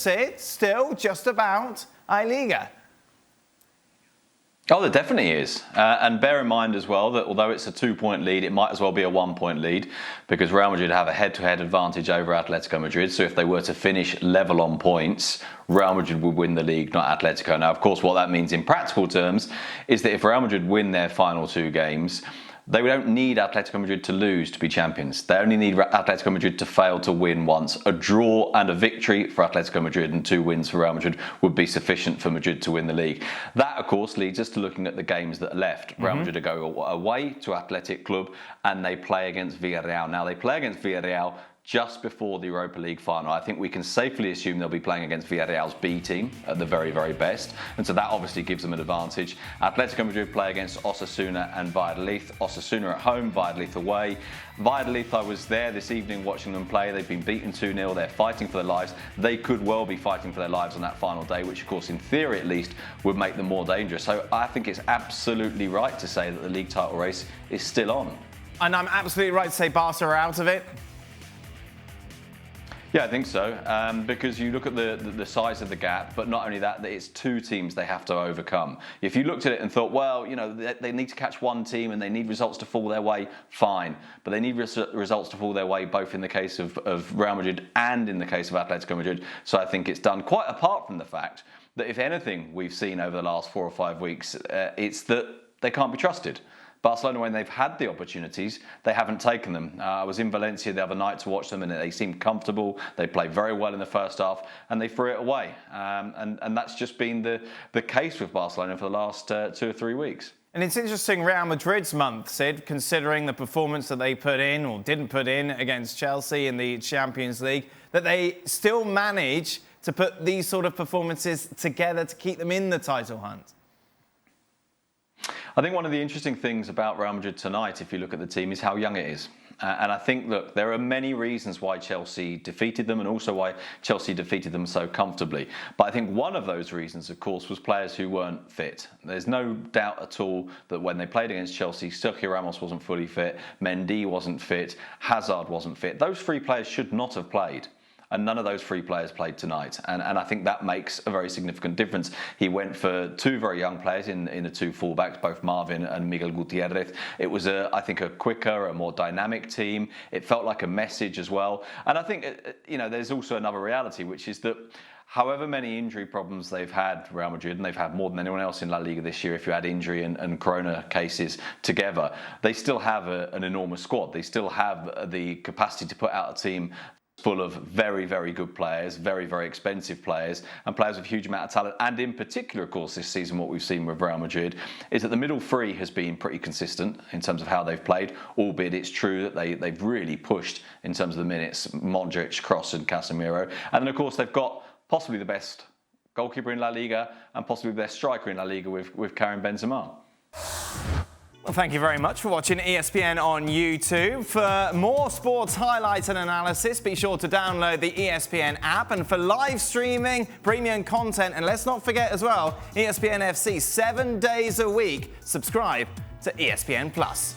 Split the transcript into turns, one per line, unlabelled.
Sid, still just about Liga.
Oh, there definitely is. And bear in mind as well that although it's a 2-point lead, it might as well be a 1-point lead because Real Madrid have a head-to-head advantage over Atletico Madrid. So if they were to finish level on points, Real Madrid would win the league, not Atletico. Now, of course, what that means in practical terms is that if Real Madrid win their final 2 games, they don't need Atletico Madrid to lose to be champions. They only need Atletico Madrid to fail to win once. A draw and a victory for Atletico Madrid and 2 wins for Real Madrid would be sufficient for Madrid to win the league. That, of course, leads us to looking at the games that are left. Real Madrid go away to Athletic Club and they play against Villarreal. Now, they play against Villarreal just before the Europa League final. I think we can safely assume they'll be playing against Villarreal's B team at the very, very best. And so that obviously gives them an advantage. Atletico Madrid play against Osasuna and Valladolid. Osasuna at home, Valladolid away. Valladolid, I was there this evening watching them play. They've been beaten 2-0. They're fighting for their lives. They could well be fighting for their lives on that final day, which of course, in theory at least, would make them more dangerous. So I think it's absolutely right to say that the league title race is still on.
And I'm absolutely right to say Barca are out of it.
Yeah, I think so, because you look at the size of the gap, but not only that it's 2 teams they have to overcome. If you looked at it and thought, well, you know, they need to catch 1 team and they need results to fall their way, fine. But they need results to fall their way both in the case of Real Madrid and in the case of Atletico Madrid. So I think it's done, quite apart from the fact that if anything we've seen over the last 4 or 5 weeks, it's that they can't be trusted. Barcelona, when they've had the opportunities, they haven't taken them. I was in Valencia the other night to watch them and they seemed comfortable. They played very well in the first half and they threw it away. And that's just been the case with Barcelona for the last 2 or 3 weeks.
And it's interesting, Real Madrid's month, Sid, considering the performance that they put in or didn't put in against Chelsea in the Champions League, that they still manage to put these sort of performances together to keep them in the title hunt.
I think one of the interesting things about Real Madrid tonight, if you look at the team, is how young it is. And I think, look, there are many reasons why Chelsea defeated them and also why Chelsea defeated them so comfortably. But I think one of those reasons, of course, was players who weren't fit. There's no doubt at all that when they played against Chelsea, Sergio Ramos wasn't fully fit, Mendy wasn't fit, Hazard wasn't fit. Those 3 players should not have played. And none of those 3 players played tonight. And I think that makes a very significant difference. He went for 2 very young players in the 2 fullbacks, both Marvin and Miguel Gutierrez. It was, I think, a quicker, a more dynamic team. It felt like a message as well. And I think, you know, there's also another reality, which is that however many injury problems they've had, Real Madrid, and they've had more than anyone else in La Liga this year if you add injury and corona cases together, they still have an enormous squad. They still have the capacity to put out a team full of very, very good players, very, very expensive players, and players with a huge amount of talent. And in particular, of course, this season, what we've seen with Real Madrid is that the middle 3 has been pretty consistent in terms of how they've played, albeit it's true that they've really pushed in terms of the minutes, Modric, Kroos and Casemiro. And then, of course, they've got possibly the best goalkeeper in La Liga and possibly the best striker in La Liga with Karim Benzema.
Well, thank you very much for watching ESPN on YouTube. For more sports highlights and analysis, be sure to download the ESPN app. And for live streaming, premium content, and let's not forget as well, ESPN FC 7 days a week. Subscribe to ESPN+.